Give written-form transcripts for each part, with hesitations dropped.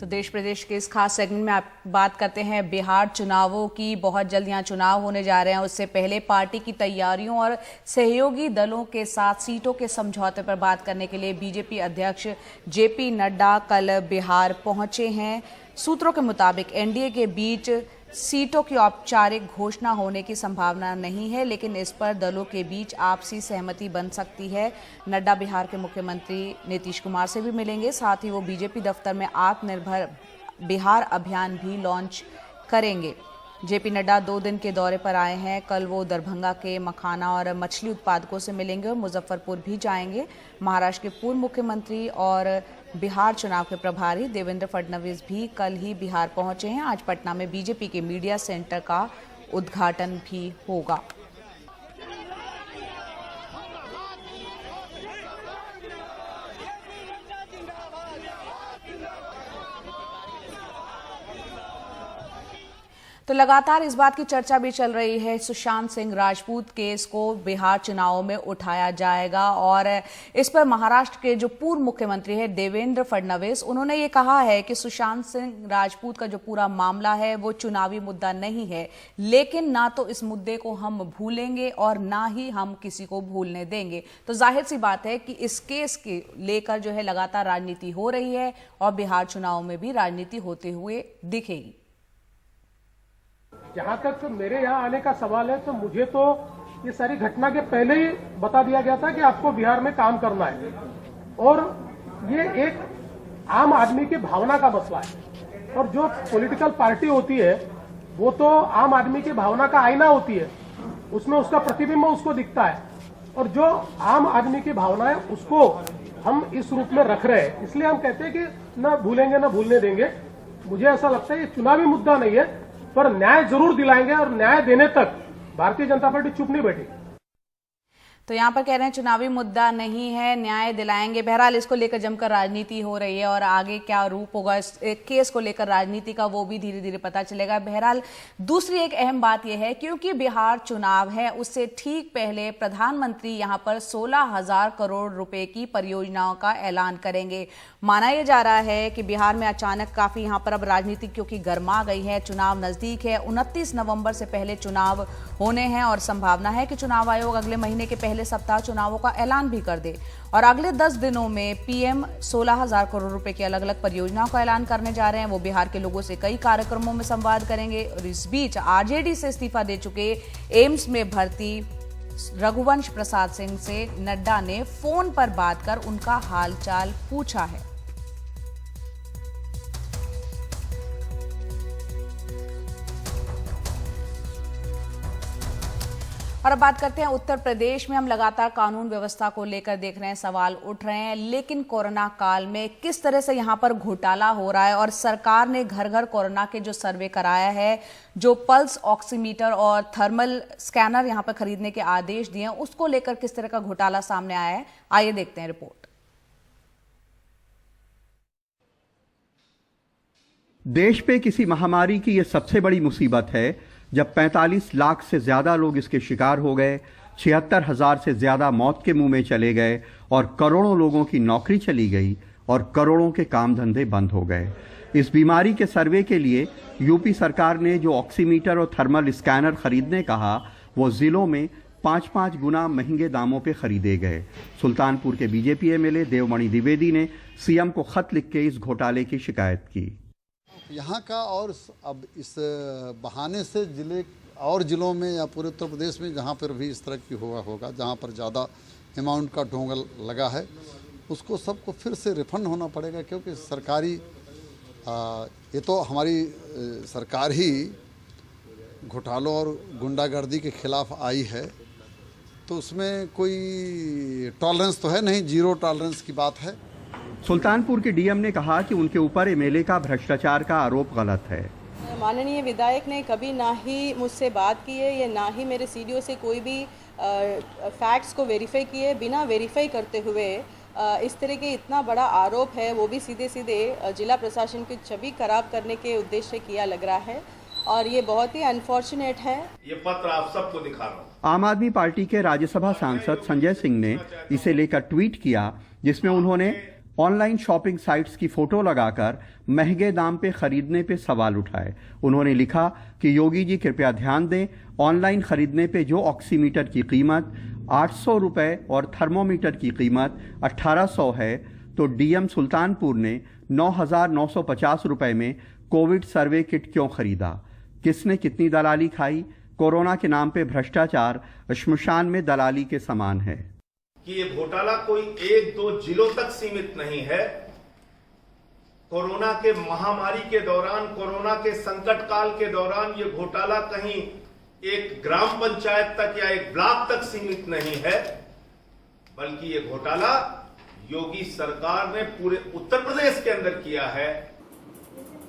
तो देश प्रदेश के इस खास सेगमेंट में आप बात करते हैं बिहार चुनावों की। बहुत जल्द यहाँ चुनाव होने जा रहे हैं। उससे पहले पार्टी की तैयारियों और सहयोगी दलों के साथ सीटों के समझौते पर बात करने के लिए बीजेपी अध्यक्ष जेपी नड्डा कल बिहार पहुंचे हैं। सूत्रों के मुताबिक एनडीए के बीच सीटों की औपचारिक घोषणा होने की संभावना नहीं है, लेकिन इस पर दलों के बीच आपसी सहमति बन सकती है। नड्डा बिहार के मुख्यमंत्री नीतीश कुमार से भी मिलेंगे। साथ ही वो बीजेपी दफ्तर में आत्मनिर्भर बिहार अभियान भी लॉन्च करेंगे। जेपी नड्डा 2 दिन के दौरे पर आए हैं। कल वो दरभंगा के मखाना और मछली उत्पादकों से मिलेंगे और मुजफ्फरपुर भी जाएंगे। महाराष्ट्र के पूर्व मुख्यमंत्री और बिहार चुनाव के प्रभारी देवेंद्र फडणवीस भी कल ही बिहार पहुंचे हैं। आज पटना में बीजेपी के मीडिया सेंटर का उद्घाटन भी होगा। तो लगातार इस बात की चर्चा भी चल रही है, सुशांत सिंह राजपूत केस को बिहार चुनावों में उठाया जाएगा और इस पर महाराष्ट्र के जो पूर्व मुख्यमंत्री है देवेंद्र फडणवीस, उन्होंने ये कहा है कि सुशांत सिंह राजपूत का जो पूरा मामला है वो चुनावी मुद्दा नहीं है, लेकिन ना तो इस मुद्दे को हम भूलेंगे और ना ही हम किसी को भूलने देंगे। तो जाहिर सी बात है कि इस केस के लेकर जो है लगातार राजनीति हो रही है और बिहार चुनाव में भी राजनीति होते हुए दिखेगी। जहां तक मेरे यहाँ आने का सवाल है तो मुझे तो ये सारी घटना के पहले ही बता दिया गया था कि आपको बिहार में काम करना है और ये एक आम आदमी की भावना का मसला है और जो पॉलिटिकल पार्टी होती है वो तो आम आदमी की भावना का आईना होती है, उसमें उसका प्रतिबिंब उसको दिखता है और जो आम आदमी की भावना है उसको हम इस रूप में रख रहे हैं। इसलिए हम कहते हैं कि न भूलेंगे न भूलने देंगे। मुझे ऐसा लगता है ये चुनावी मुद्दा नहीं है, पर न्याय जरूर दिलाएंगे और न्याय देने तक भारतीय जनता पार्टी चुप नहीं बैठी। तो यहाँ पर कह रहे हैं चुनावी मुद्दा नहीं है, न्याय दिलाएंगे। बहरहाल इसको लेकर जमकर राजनीति हो रही है और आगे क्या रूप होगा इस केस को लेकर राजनीति का वो भी धीरे धीरे पता चलेगा। बहरहाल दूसरी एक अहम बात यह है क्योंकि बिहार चुनाव है, उससे ठीक पहले प्रधानमंत्री यहाँ पर 16,000 करोड़ रुपए की परियोजनाओं का ऐलान करेंगे। माना यह जा रहा है कि बिहार में अचानक काफी यहाँ पर अब राजनीति क्योंकि गर्मा गई है, चुनाव नजदीक है, 29 नवंबर से पहले चुनाव होने हैं और संभावना है कि चुनाव आयोग अगले महीने के पहले सप्ताह चुनावों का ऐलान भी कर दे और अगले 10 दिनों में पीएम 16,000 करोड़ रुपए की अलग अलग परियोजनाओं का ऐलान करने जा रहे हैं। वो बिहार के लोगों से कई कार्यक्रमों में संवाद करेंगे और इस बीच आरजेडी से इस्तीफा दे चुके एम्स में भर्ती रघुवंश प्रसाद सिंह से नड्डा ने फोन पर बात कर उनका हालचाल पूछा है। और अब बात करते हैं उत्तर प्रदेश में। हम लगातार कानून व्यवस्था को लेकर देख रहे हैं, सवाल उठ रहे हैं, लेकिन कोरोना काल में किस तरह से यहाँ पर घोटाला हो रहा है और सरकार ने घर घर कोरोना के जो सर्वे कराया है, जो पल्स ऑक्सीमीटर और थर्मल स्कैनर यहाँ पर खरीदने के आदेश दिए हैं, उसको लेकर किस तरह का घोटाला सामने आया है, आइए देखते हैं रिपोर्ट। देश पे किसी महामारी की यह सबसे बड़ी मुसीबत है जब 45 लाख से ज्यादा लोग इसके शिकार हो गए, 76,000 से ज्यादा मौत के मुंह में चले गए और करोड़ों लोगों की नौकरी चली गई और करोड़ों के काम धंधे बंद हो गए। इस बीमारी के सर्वे के लिए यूपी सरकार ने जो ऑक्सीमीटर और थर्मल स्कैनर खरीदने कहा, वो जिलों में 5-5 गुना महंगे दामों पे खरीदे गए। सुल्तानपुर के बीजेपी एमएलए देवमणि द्विवेदी ने सीएम को खत लिख के इस घोटाले की शिकायत की। यहाँ का और अब इस बहाने से जिलों में या पूरे उत्तर प्रदेश में जहाँ पर भी इस तरह की होगा जहाँ पर ज़्यादा अमाउंट का ढोंगा लगा है, उसको सबको फिर से रिफंड होना पड़ेगा, क्योंकि सरकारी ये तो हमारी सरकार ही घोटालों और गुंडागर्दी के खिलाफ आई है, तो उसमें कोई टॉलरेंस तो है नहीं, जीरो टॉलरेंस की बात है। सुल्तानपुर के डीएम ने कहा कि उनके ऊपर एमएलए का भ्रष्टाचार का आरोप गलत है। माननीय विधायक ने कभी ना ही मुझसे बात की है या ना ही मेरे सीडीओ से कोई भी फैक्ट्स को वेरीफाई किए, बिना वेरीफाई करते हुए इस तरह के इतना बड़ा आरोप है, वो भी सीधे सीधे जिला प्रशासन की छवि खराब करने के उद्देश्य से किया लग रहा है और ये बहुत ही अनफॉर्चुनेट है। ये पत्र आप सबको दिखा रहा हूँ। आम आदमी पार्टी के राज्यसभा सांसद संजय सिंह ने इसे लेकर ट्वीट किया, जिसमें उन्होंने ऑनलाइन शॉपिंग साइट्स की फोटो लगाकर महंगे दाम पे खरीदने पे सवाल उठाए। उन्होंने लिखा कि योगी जी कृपया ध्यान दें, ऑनलाइन खरीदने पे जो ऑक्सीमीटर की कीमत 800 रुपए और थर्मोमीटर की कीमत 1800 है, तो डीएम सुल्तानपुर ने 9,950 रुपए में कोविड सर्वे किट क्यों खरीदा? किसने कितनी दलाली खाई? कोरोना के नाम पे भ्रष्टाचार श्मशान में दलाली के समान है कि ये घोटाला कोई एक दो जिलों तक सीमित नहीं है। कोरोना के महामारी के दौरान, कोरोना के संकट काल के दौरान ये घोटाला कहीं एक ग्राम पंचायत तक या एक ब्लॉक तक सीमित नहीं है, बल्कि ये घोटाला योगी सरकार ने पूरे उत्तर प्रदेश के अंदर किया है।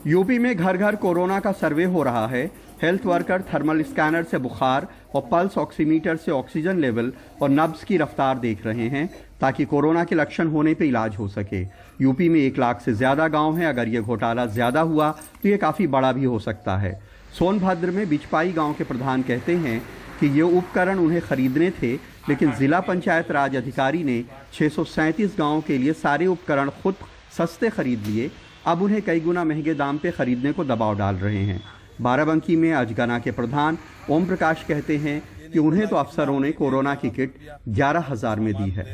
यूपी में घर घर कोरोना का सर्वे हो रहा है। हेल्थ वर्कर थर्मल स्कैनर से बुखार और पल्स ऑक्सीमीटर से ऑक्सीजन लेवल और नब्ज की रफ्तार देख रहे हैं ताकि कोरोना के लक्षण होने पे इलाज हो सके। यूपी में 1 लाख से ज्यादा गांव हैं। अगर ये घोटाला ज्यादा हुआ तो ये काफी बड़ा भी हो सकता है। सोनभद्र में बिचपाई गांव के प्रधान कहते हैं कि ये उपकरण उन्हें खरीदने थे, लेकिन जिला पंचायत राज अधिकारी ने 637 गांवों के लिए सारे उपकरण खुद सस्ते खरीद लिए। अब उन्हें कई गुना महंगे दाम पे खरीदने को दबाव डाल रहे हैं। बाराबंकी में अजगना के प्रधान ओम प्रकाश कहते हैं कि उन्हें तो अफसरों ने कोरोना की किट 11,000 में दी है।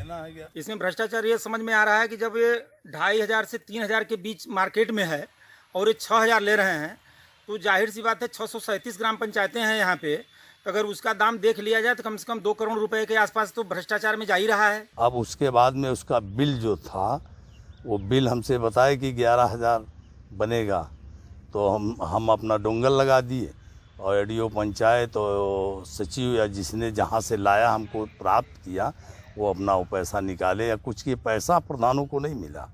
इसमें भ्रष्टाचार ये समझ में आ रहा है कि जब ये 2,500 से 3,000 के बीच मार्केट में है और ये 6,000 ले रहे हैं, तो जाहिर सी बात है 637 ग्राम पंचायतें हैं यहाँ पे, अगर उसका दाम देख लिया जाए तो कम से कम 2 करोड़ रुपए के आसपास तो भ्रष्टाचार में जा ही रहा है। अब उसके बाद में उसका बिल जो था, वो बिल हमसे बताए कि 11,000 बनेगा, तो हम अपना डोंगल लगा दिए और एडीओ पंचायत और सचिव या जिसने जहाँ से लाया हमको प्राप्त किया, वो अपना वो पैसा निकाले या कुछ के पैसा प्रधानों को नहीं मिला,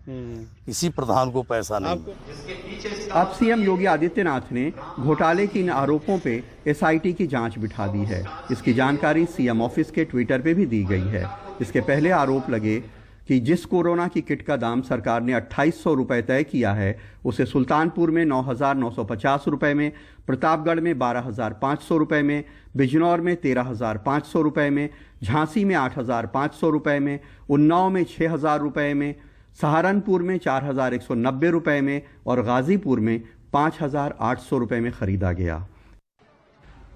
किसी प्रधान को पैसा नहीं मिला। अब सीएम योगी आदित्यनाथ ने घोटाले के इन आरोपों पे एसआईटी की जांच बिठा दी है। इसकी जानकारी सीएम ऑफिस के ट्विटर पे भी दी गई है। इसके पहले आरोप लगे कि जिस कोरोना की किट का दाम सरकार ने 2,800 रुपए तय किया है, उसे सुल्तानपुर में 9,950 रुपए में, प्रतापगढ़ में 12,500 रुपए में, बिजनौर में 13,500 रुपए में, झांसी में 8,500 रुपए में, उन्नाव में 6,000 रुपए में, सहारनपुर में 4,190 रुपए में और गाजीपुर में 5,800 रुपए में खरीदा गया।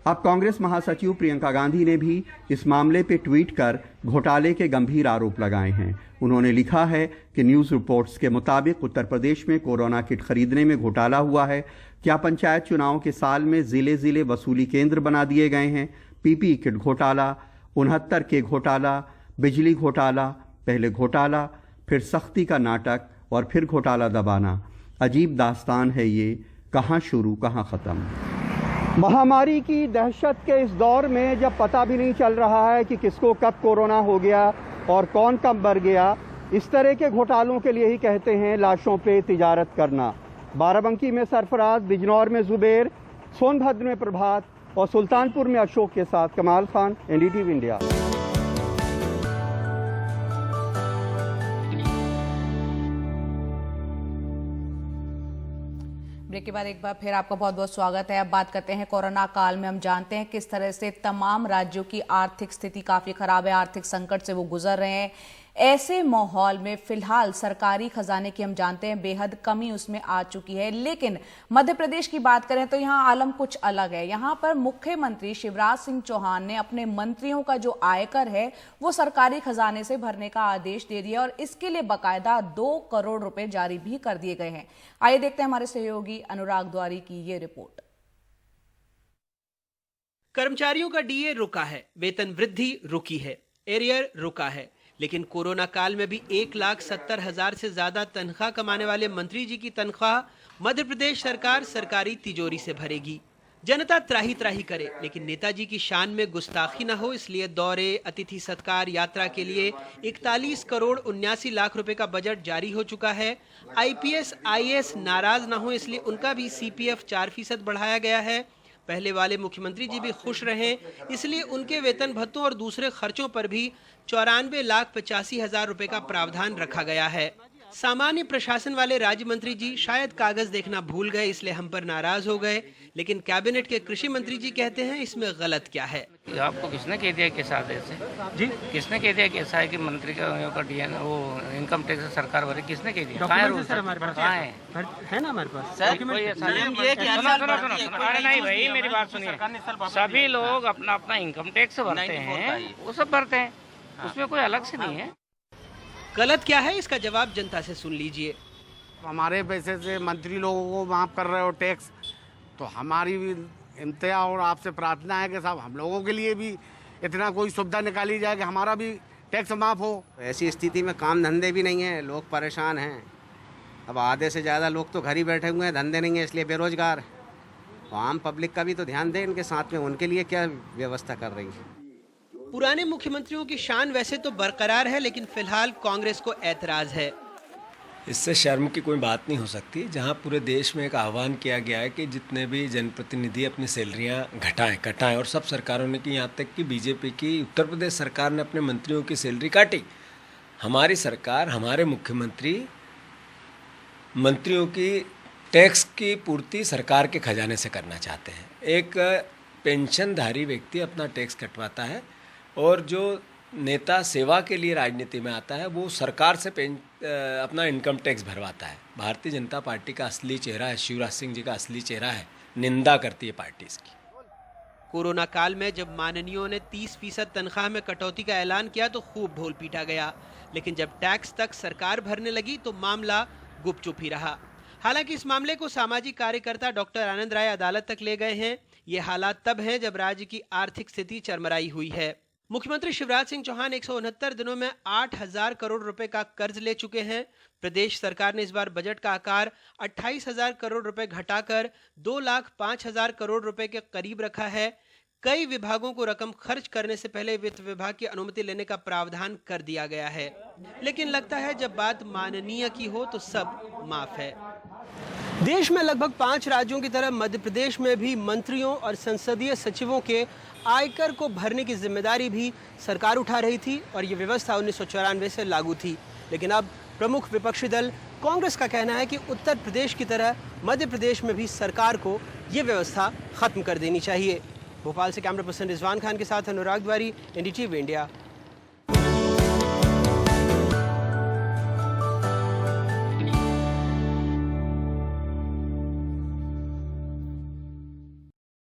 अब कांग्रेस महासचिव प्रियंका गांधी ने भी इस मामले पे ट्वीट कर घोटाले के गंभीर आरोप लगाए हैं। उन्होंने लिखा है कि न्यूज़ रिपोर्ट्स के मुताबिक उत्तर प्रदेश में कोरोना किट खरीदने में घोटाला हुआ है। क्या पंचायत चुनाव के साल में जिले जिले वसूली केंद्र बना दिए गए हैं? पीपीई किट घोटाला, 69 के घोटाला, बिजली घोटाला, पहले घोटाला, फिर सख्ती का नाटक और फिर घोटाला दबाना। अजीब दास्तान है ये, कहाँ शुरू कहाँ ख़त्म। महामारी की दहशत के इस दौर में जब पता भी नहीं चल रहा है कि किसको कब कोरोना हो गया और कौन कब मर गया, इस तरह के घोटालों के लिए ही कहते हैं लाशों पे तिजारत करना। बाराबंकी में सरफराज, बिजनौर में जुबेर, सोनभद्र में प्रभात और सुल्तानपुर में अशोक के साथ कमाल खान, एनडीटीवी इंडिया। ब्रेक के बाद एक बार फिर आपका बहुत बहुत स्वागत है। अब बात करते हैं कोरोना काल में। हम जानते हैं किस तरह से तमाम राज्यों की आर्थिक स्थिति काफी खराब है, आर्थिक संकट से वो गुजर रहे हैं। ऐसे माहौल में फिलहाल सरकारी खजाने की हम जानते हैं बेहद कमी उसमें आ चुकी है। लेकिन मध्य प्रदेश की बात करें तो यहाँ आलम कुछ अलग है। यहाँ पर मुख्यमंत्री शिवराज सिंह चौहान ने अपने मंत्रियों का जो आयकर है वो सरकारी खजाने से भरने का आदेश दे दिया और इसके लिए बकायदा 2 करोड़ रुपए जारी भी कर दिए गए हैं। आइए देखते हैं हमारे सहयोगी अनुराग द्वारी की ये रिपोर्ट। कर्मचारियों का डीए रुका है, वेतन वृद्धि रुकी है, एरियर रुका है, लेकिन कोरोना काल में भी 1,70,000 से ज्यादा तनख्वाह कमाने वाले मंत्री जी की तनख्वाह मध्य प्रदेश सरकार सरकारी तिजोरी से भरेगी। जनता त्राही त्राही करे, लेकिन नेताजी की शान में गुस्ताखी न हो, इसलिए दौरे, अतिथि सत्कार, यात्रा के लिए 41 करोड़ 79 लाख रुपए का बजट जारी हो चुका है। आईपीएस आईएएस नाराज न हो, इसलिए उनका भी सीपीएफ 4% बढ़ाया गया है। पहले वाले मुख्यमंत्री जी भी खुश रहे, इसलिए उनके वेतन भत्तों और दूसरे खर्चों पर भी 94,85,000 रुपए का प्रावधान रखा गया है। सामान्य प्रशासन वाले राज्य मंत्री जी शायद कागज देखना भूल गए, इसलिए हम पर नाराज हो गए, लेकिन कैबिनेट के कृषि मंत्री जी कहते हैं इसमें गलत क्या है। आपको किसने कह दिया किस आदेश से जी? किसने कह दिया कि ऐसा है कि मंत्री का डीएन वो इनकम टैक्स सरकार भरे? किसने कह दिया? कहाँ है हमारे पास? है ना हमारे पास सर? कोई ऐसा अरे नहीं भाई, मेरी बात सुनिए, सभी लोग अपना अपना इनकम टैक्स भरते हैं, वो सब भरते हैं, उसमें कोई अलग से नहीं है। गलत क्या है, इसका जवाब जनता से सुन लीजिए। हमारे पैसे से मंत्री लोगों को माफ कर रहे हो टैक्स, तो हमारी भी इम्तिया और आपसे प्रार्थना है कि साहब हम लोगों के लिए भी इतना कोई सुविधा निकाली जाए कि हमारा भी टैक्स माफ हो। ऐसी स्थिति में काम धंधे भी नहीं है, लोग परेशान हैं। अब आधे से ज़्यादा लोग तो घर ही बैठे हुए हैं, धंधे नहीं है इसलिए बेरोजगार है। तो आम पब्लिक का भी तो ध्यान दें इनके साथ में, उनके लिए क्या व्यवस्था कर रही है। पुराने मुख्यमंत्रियों की शान वैसे तो बरकरार है, लेकिन फिलहाल कांग्रेस को ऐतराज है। इससे शर्म की कोई बात नहीं हो सकती, जहां पूरे देश में एक आह्वान किया गया है कि जितने भी जनप्रतिनिधि अपनी सैलरियां घटाएं, और सब सरकारों ने की, यहाँ तक कि बीजेपी की उत्तर प्रदेश सरकार ने अपने मंत्रियों की सैलरी काटी। हमारी सरकार, हमारे मुख्यमंत्री मंत्रियों की टैक्स की पूर्ति सरकार के खजाने से करना चाहते हैं। एक पेंशनधारी व्यक्ति अपना टैक्स कटवाता है और जो नेता सेवा के लिए राजनीति में आता है वो सरकार से अपना इनकम टैक्स भरवाता है। भारतीय जनता पार्टी का असली चेहरा है, शिवराज सिंह जी का असली चेहरा है, निंदा करती है पार्टी इसकी। कोरोना काल में जब माननीयों ने 30% तनख्वाह में कटौती का ऐलान किया तो खूब ढोल पीटा गया, लेकिन जब टैक्स तक सरकार भरने लगी तो मामला गुपचुप ही रहा। हालांकि इस मामले को सामाजिक कार्यकर्ता डॉक्टर आनंद राय अदालत तक ले गए हैं। ये हालात तब हैं जब राज्य की आर्थिक स्थिति चरमराई हुई है। मुख्यमंत्री शिवराज सिंह चौहान 169 दिनों में 8,000 करोड़ रुपए का कर्ज ले चुके हैं। प्रदेश सरकार ने इस बार बजट का आकार 28,000 करोड़ रुपए घटाकर 2,05,000 करोड़ रुपए के करीब रखा है। कई विभागों को रकम खर्च करने से पहले वित्त विभाग की अनुमति लेने का प्रावधान कर दिया गया है, लेकिन लगता है जब बात माननीय की हो तो सब माफ है। देश में लगभग 5 राज्यों की तरह मध्य प्रदेश में भी मंत्रियों और संसदीय सचिवों के आयकर को भरने की जिम्मेदारी भी सरकार उठा रही थी और ये व्यवस्था 1994 से लागू थी। लेकिन अब प्रमुख विपक्षी दल कांग्रेस का कहना है कि उत्तर प्रदेश की तरह मध्य प्रदेश में भी सरकार को ये व्यवस्था खत्म कर देनी चाहिए। भोपाल से कैमरा पर्सन रिजवान खान के साथ अनुराग द्वारी, NDTV इंडिया।